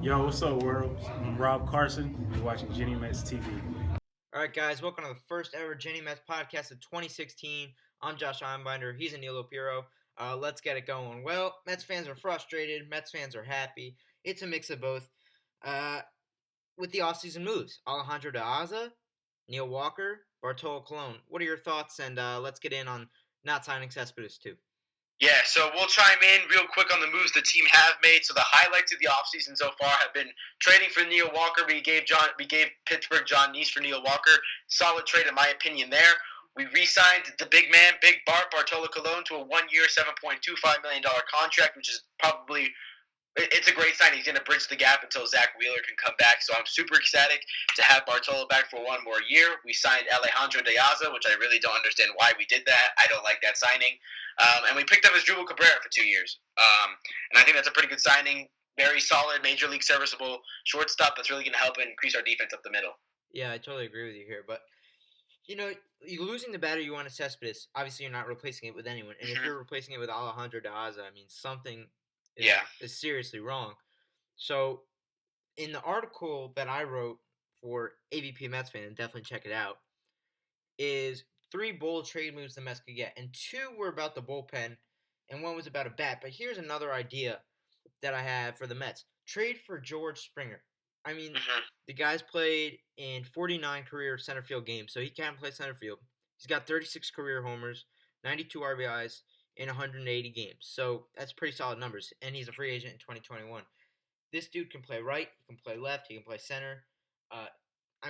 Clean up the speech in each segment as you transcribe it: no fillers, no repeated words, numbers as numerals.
Yo, what's up, world? I'm Rob Carson. You're watching GENY Mets TV. All right, guys, welcome to the first ever Jenny Mets podcast of 2016. I'm Josh Einbinder. He's Anilo Piro. Let's get it going. Well, Mets fans are frustrated. Mets fans are happy. It's a mix of both. Uh, with the offseason moves, Alejandro De Aza, Neil Walker, Bartolo Colon. What are your thoughts? And let's get in on not signing Cespedes too. Yeah, so we'll chime in real quick on the moves the team have made. So the highlights of the offseason so far have been trading for Neil Walker. We gave Pittsburgh John Neese for Neil Walker. Solid trade in my opinion there. We re-signed the big man, Big Bart, Bartolo Colon, to a 1-year, $7.25 million contract, which is probably it's a great sign. He's going to bridge the gap until Zach Wheeler can come back. So I'm super ecstatic to have Bartolo back for one more year. We signed Alejandro De Aza, which I really don't understand why we did that. I don't like that signing. And we picked up Asdrubal Cabrera for 2 years. And I think that's a pretty good signing. Very solid, major league serviceable shortstop that's really going to help increase our defense up the middle. Yeah, I totally agree with you here. But, you're losing the batter you want to Cespedes. Obviously, you're not replacing it with anyone. And if you're replacing it with Alejandro De Aza, I mean, something is seriously wrong. So, in the article that I wrote for AVP Mets fan, and definitely check it out, is 3 bold trade moves the Mets could get, and 2 were about the bullpen, and 1 was about a bat. But here's another idea that I have for the Mets: trade for George Springer. I mean, the guy's played in 49 career center field games, so he can play center field. He's got 36 career homers, 92 RBIs in 180 games. So that's pretty solid numbers, and he's a free agent in 2021. This dude can play right, he can play left, he can play center.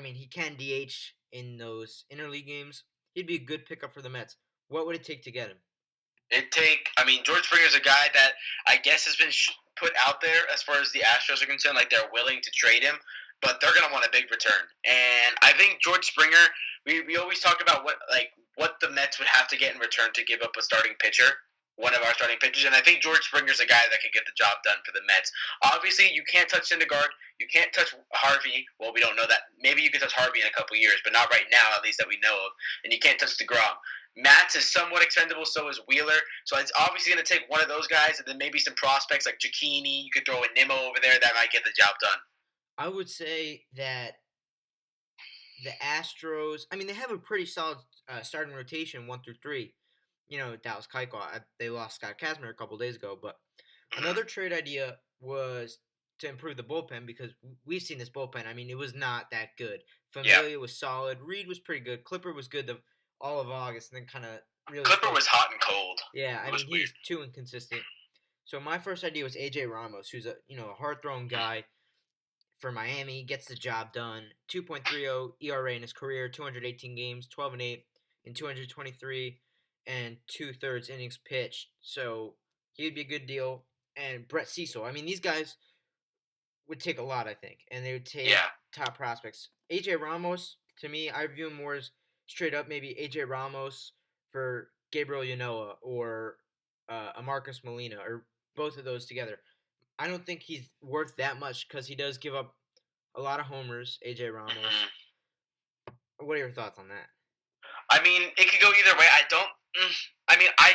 He can DH in those interleague games. He'd be a good pickup for the Mets. What would it take to get him? George Springer's a guy that I guess has been put out there as far as the Astros are concerned, like they're willing to trade him, but they're going to want a big return. And I think George Springer, we always talk about what the Mets would have to get in return to give up a starting pitcher, one of our starting pitchers, and I think George Springer's a guy that could get the job done for the Mets. Obviously, you can't touch Syndergaard, you can't touch Harvey. Well, we don't know that. Maybe you can touch Harvey in a couple years, but not right now, at least that we know of. And you can't touch DeGrom. Matz is somewhat expendable, so is Wheeler. So it's obviously going to take one of those guys, and then maybe some prospects like Giacchini. You could throw a Nimmo over there that might get the job done. I would say that the Astros, they have a pretty solid starting rotation, 1 through 3. Dallas Keuchel, they lost Scott Kazmir a couple days ago. But another trade idea was to improve the bullpen, because we've seen this bullpen. It was not that good. Familia was solid. Reed was pretty good. Clipper was good all of August, and then kind of really. Clipper was hot and cold. Yeah, he's too inconsistent. So my first idea was AJ Ramos, who's a hard-throwing guy for Miami, gets the job done. 2.30 ERA in his career, 218 games, 12-8 in 223 and 2/3 innings pitched. So he would be a good deal. And Brett Cecil. These guys would take a lot, I think, and they would take top prospects. AJ Ramos, to me, I view him more as straight up maybe AJ Ramos for Gabriel Yanoa or a Marcus Molina, or both of those together. I don't think he's worth that much because he does give up a lot of homers, AJ Ramos. What are your thoughts on that? It could go either way. I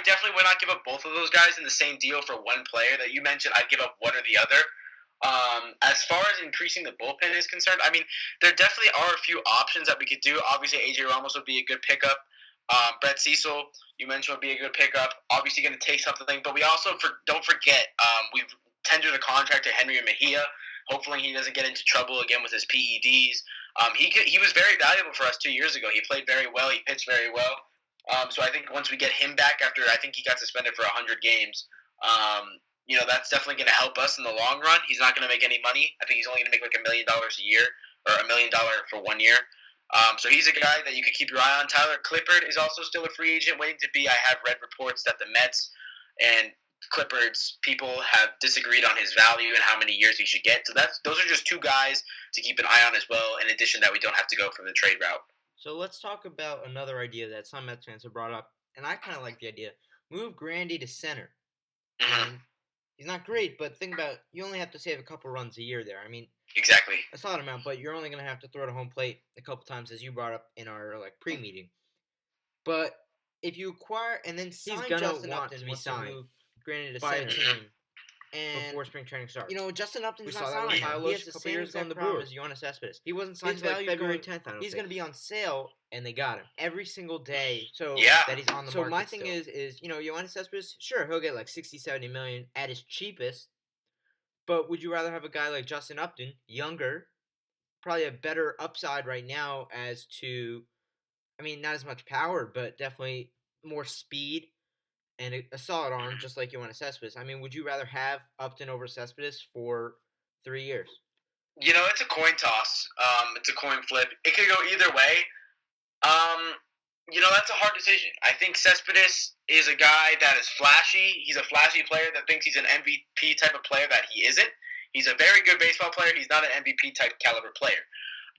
definitely would not give up both of those guys in the same deal for one player that you mentioned. I'd give up one or the other. As far as increasing the bullpen is concerned, there definitely are a few options that we could do. Obviously, AJ Ramos would be a good pickup. Brett Cecil, you mentioned, would be a good pickup. Obviously, going to take something, but we also don't forget we've tendered a contract to Henry Mejia. Hopefully, he doesn't get into trouble again with his PEDs. He was very valuable for us 2 years ago. He played very well. He pitched very well. So I think once we get him back after, I think he got suspended for 100 games. That's definitely going to help us in the long run. He's not going to make any money. I think he's only going to make like $1 million a year, or $1 million for 1 year. So he's a guy that you could keep your eye on. Tyler Clippard is also still a free agent, waiting to be. I have read reports that the Mets and Clippard's people have disagreed on his value and how many years he should get. So those are just 2 guys to keep an eye on as well, in addition that we don't have to go for the trade route. So let's talk about another idea that some Mets fans have brought up, and I kind of like the idea. Move Grandy to center. He's not great, but think about, you only have to save a couple runs a year there. Exactly. A solid amount, but you're only going to have to throw to home plate a couple times, as you brought up in our pre-meeting. But if you acquire and then sign Justin Upton, to be signed, granted, by a team before spring training starts. Justin We Upton's saw not that signed with right now. Kyle He Busch has a the couple same years ago on exact the problem Brewers. as Yoenis Cespedes. He wasn't signed His until like value's February going- 10th, He's going to be on sale, and they got him every single day. So Yeah. that he's on the market. So my thing is Yoenis Cespedes, sure, he'll get like 60, 70 million at his cheapest. But would you rather have a guy like Justin Upton, younger, probably a better upside right now as to, not as much power, but definitely more speed and a solid arm, just like Yoenis Cespedes. Would you rather have Upton over Cespedes for 3 years? It's a coin toss. It's a coin flip. It could go either way. That's a hard decision. I think Cespedes is a guy that is flashy. He's a flashy player that thinks he's an MVP type of player that he isn't. He's a very good baseball player. He's not an MVP type caliber player.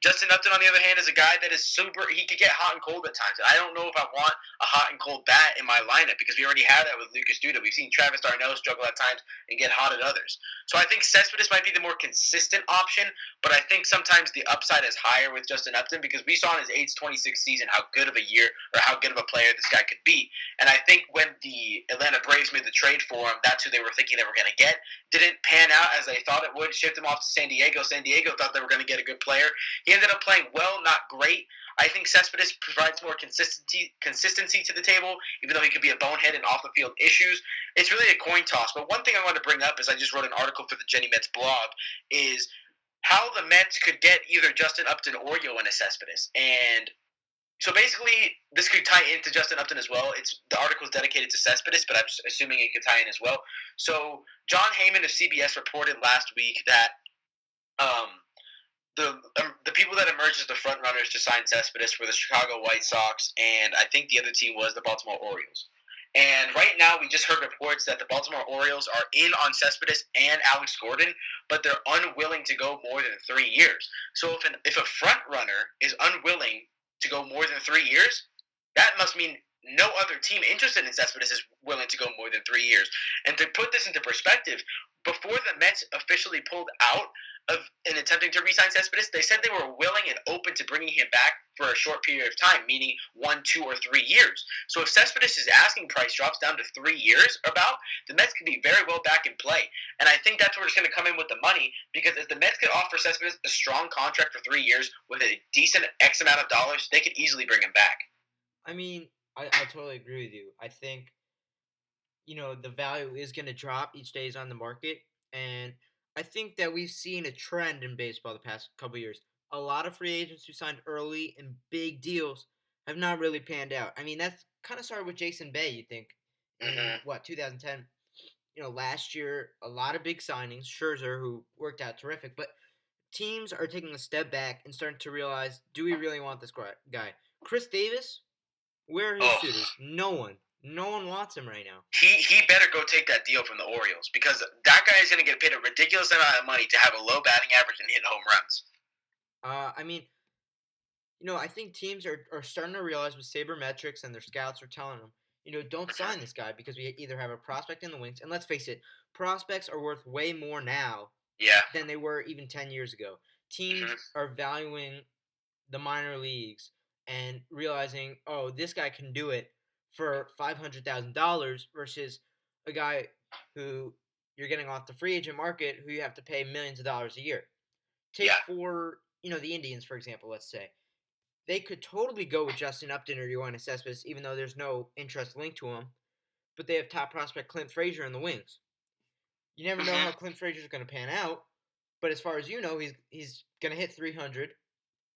Justin Upton, on the other hand, is a guy that is he could get hot and cold at times. I don't know if I want a hot and cold bat in my lineup because we already have that with Lucas Duda. We've seen Travis d'Arnaud struggle at times and get hot at others. So I think Cespedes might be the more consistent option, but I think sometimes the upside is higher with Justin Upton because we saw in his age 26 season how good of a year or how good of a player this guy could be. And I think when the Atlanta Braves made the trade for him, that's who they were thinking they were going to get. Didn't pan out as they thought it would. Shipped him off to San Diego. San Diego thought they were going to get a good player. He ended up playing well, not great. I think Cespedes provides more consistency to the table, even though he could be a bonehead in off-the-field issues. It's really a coin toss. But one thing I want to bring up is I just wrote an article for the Jenny Mets blog is how the Mets could get either Justin Upton or Yoenis Cespedes. And so basically, this could tie into Justin Upton as well. The article is dedicated to Cespedes, but I'm assuming it could tie in as well. So John Heyman of CBS reported last week that the people that emerged as the front runners to sign Cespedes were the Chicago White Sox, and I think the other team was the Baltimore Orioles. And right now, we just heard reports that the Baltimore Orioles are in on Cespedes and Alex Gordon, but they're unwilling to go more than 3 years. So if a front runner is unwilling to go more than 3 years, that must mean no other team interested in Cespedes is willing to go more than 3 years. And to put this into perspective, before the Mets officially pulled out in attempting to re-sign Cespedes, they said they were willing and open to bringing him back for a short period of time, meaning 1, 2, or 3 years. So if Cespedes' asking price drops down to 3 years, the Mets could be very well back in play. And I think that's where it's going to come in with the money, because if the Mets could offer Cespedes a strong contract for 3 years with a decent X amount of dollars, they could easily bring him back. I totally agree with you. I think, the value is going to drop each day he's on the market. And I think that we've seen a trend in baseball the past couple years. A lot of free agents who signed early and big deals have not really panned out. That's kind of started with Jason Bay, you think, in, 2010. Last year, a lot of big signings. Scherzer, who worked out terrific. But teams are taking a step back and starting to realize, do we really want this guy? Chris Davis, where are his suitors? No one. No one wants him right now. He better go take that deal from the Orioles, because that guy is going to get paid a ridiculous amount of money to have a low batting average and hit home runs. I think teams are starting to realize with sabermetrics and their scouts are telling them, don't sign this guy because we either have a prospect in the wings, and let's face it, prospects are worth way more now than they were even 10 years ago. Teams are valuing the minor leagues and realizing, oh, this guy can do it for $500,000 versus a guy who you're getting off the free agent market who you have to pay millions of dollars a year. Take for, the Indians, for example, let's say. They could totally go with Justin Upton or Yoenis Cespedes, even though there's no interest linked to him. But they have top prospect Clint Frazier in the wings. You never know how Clint Frazier is going to pan out, but as far as you know, he's going to hit 300,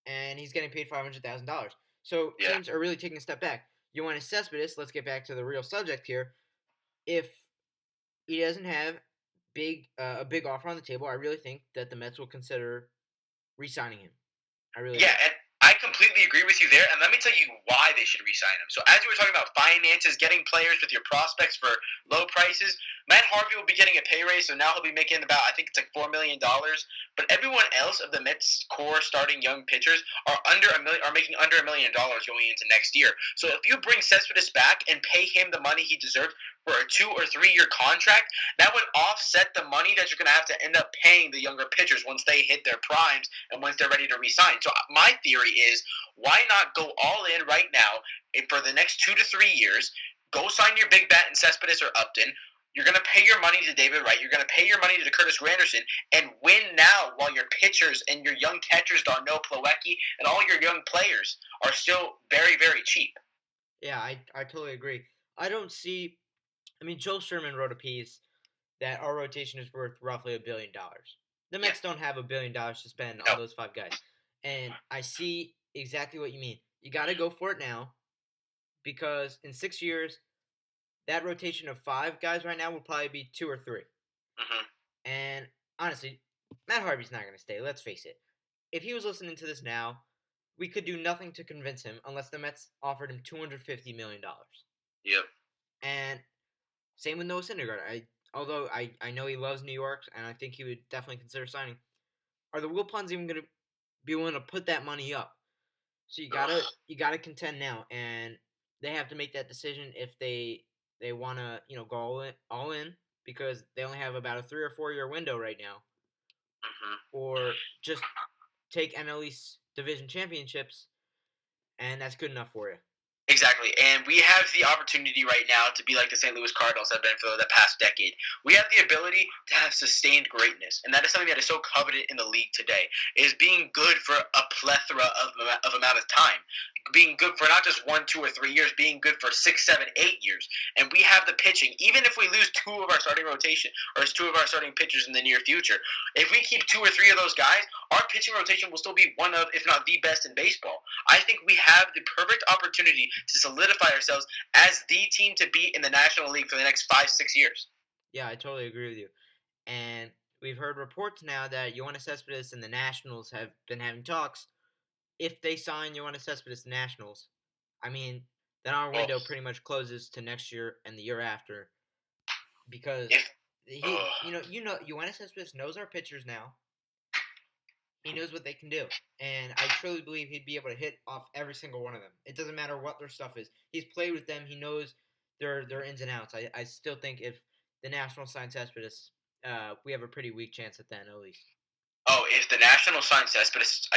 and he's getting paid $500,000. So teams are really taking a step back. Yoenis Cespedes, let's get back to the real subject here. If he doesn't have a big offer on the table, I really think that the Mets will consider re-signing him. And I completely agree with you there, and let me tell you why they should re-sign him. So as you were talking about finances, getting players with your prospects for low prices, Matt Harvey will be getting a pay raise, so now he'll be making about, I think it's like $4 million. But everyone else of the Mets' core starting young pitchers are making under $1 million going into next year. So if you bring Cespedes back and pay him the money he deserves for a 2 or 3 year contract, that would offset the money that you're going to have to end up paying the younger pitchers once they hit their primes and once they're ready to re-sign. So my theory is, why not go all in right now for the next 2 to 3 years? Go sign your big bat in Cespedes or Upton. You're going to pay your money to David Wright. You're going to pay your money to Curtis Granderson and win now while your pitchers and your young catchers, Darnell Plawecki, and all your young players are still very, very cheap. Yeah, I totally agree. I don't see – I mean, Joel Sherman wrote a piece that our rotation is worth roughly $1 billion. The Mets don't have $1 billion to spend on those 5 guys. And I see exactly what you mean. You got to go for it now because in 6 years, that rotation of 5 guys right now will probably be 2 or 3. Mm-hmm. And honestly, Matt Harvey's not going to stay. Let's face it. If he was listening to this now, we could do nothing to convince him unless the Mets offered him $250 million. Yep. And same with Noah Syndergaard. Although I know he loves New York, and I think he would definitely consider signing. Are the Wilpons even going to be willing to put that money up? So you gotta contend now, and they have to make that decision if they want to go all in because they only have about a 3 or 4 year window right now, or just take NL East division championships, and that's good enough for you. Exactly, and we have the opportunity right now to be like the St. Louis Cardinals have been for the past decade. We have the ability to have sustained greatness, and that is something that is so coveted in the league today, is being good for a plethora of amount of time. Being good for not just 1, 2, or 3 years, being good for 6, 7, 8 years. And we have the pitching, even if we lose 2 of our starting rotation, or 2 of our starting pitchers in the near future, if we keep 2 or 3 of those guys, our pitching rotation will still be one of, if not the best in baseball. I think we have the perfect opportunity to solidify ourselves as the team to beat in the National League for the next 5, 6 years. Yeah, I totally agree with you. And we've heard reports now that Yoenis Cespedes and the Nationals have been having talks. If they sign Yoenis Cespedes to Nationals, I mean, then our window pretty much closes to next year and the year after. Because Yoenis Cespedes knows our pitchers now. He knows what they can do. And I truly believe he'd be able to hit off every single one of them. It doesn't matter what their stuff is. He's played with them. He knows their ins and outs. I still think if the Nationals sign Cespedes, we have a pretty weak chance at that, at least. Oh, if the Nationals sign Cespedes,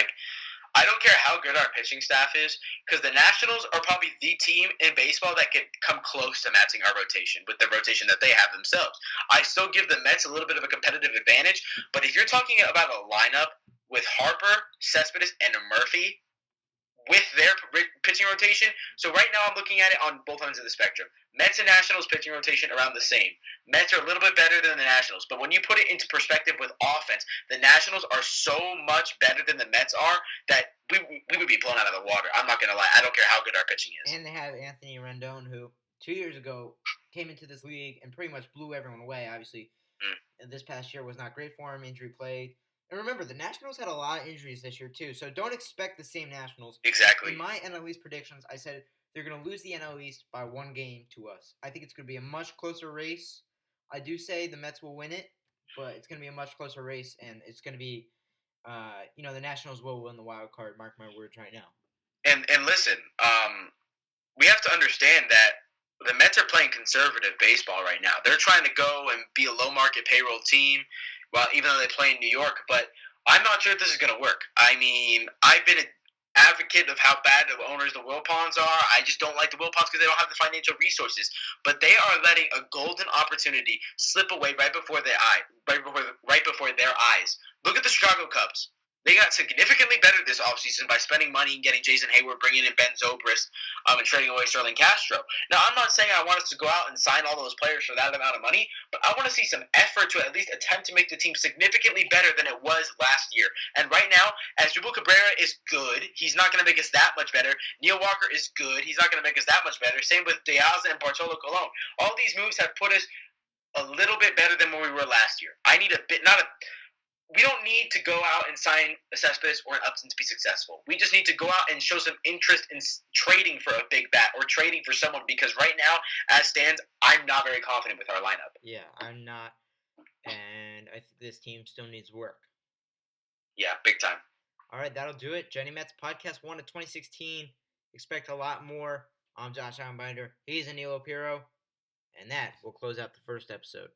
I don't care how good our pitching staff is, because the Nationals are probably the team in baseball that could come close to matching our rotation with the rotation that they have themselves. I still give the Mets a little bit of a competitive advantage, but if you're talking about a lineup with Harper, Cespedes, and Murphy with their pitching rotation, so right now I'm looking at it on both ends of the spectrum. Mets and Nationals pitching rotation around the same. Mets are a little bit better than the Nationals, but when you put it into perspective with offense, the Nationals are so much better than the Mets are that we would be blown out of the water. I'm not going to lie. I don't care how good our pitching is. And they have Anthony Rendon, who 2 years ago came into this league and pretty much blew everyone away. Obviously, this past year was not great for him, injury plagued. And remember, the Nationals had a lot of injuries this year, too, so don't expect the same Nationals. Exactly. In my NL East predictions, I said they're going to lose the NL East by 1 game to us. I think it's going to be a much closer race. I do say the Mets will win it, but it's going to be a much closer race, and it's going to be, the Nationals will win the wild card. Mark my words right now. And listen, we have to understand that the Mets are playing conservative baseball right now. They're trying to go and be a low-market payroll team, well, even though they play in New York. But I'm not sure if this is going to work. I mean, I've been an advocate of how bad of owners the Wilpons are. I just don't like the Wilpons because they don't have the financial resources. But they are letting a golden opportunity slip away right before their eyes. Look at the Chicago Cubs. They got significantly better this offseason by spending money and getting Jason Hayward, bringing in Ben Zobrist, and trading away Sterling Castro. Now, I'm not saying I want us to go out and sign all those players for that amount of money, but I want to see some effort to at least attempt to make the team significantly better than it was last year. And right now, Asdrubal Cabrera is good. He's not going to make us that much better. Neil Walker is good. He's not going to make us that much better. Same with Diaz and Bartolo Colon. All these moves have put us a little bit better than where we were last year. We don't need to go out and sign a Cespedes or an Upton to be successful. We just need to go out and show some interest in trading for a big bat or trading for someone, because right now, as stands, I'm not very confident with our lineup. Yeah, I'm not. And I think this team still needs work. Yeah, big time. All right, that'll do it. Jenny Mets Podcast 1 of 2016. Expect a lot more. I'm Josh Allenbinder. He's Anilo Piro. And that will close out the first episode.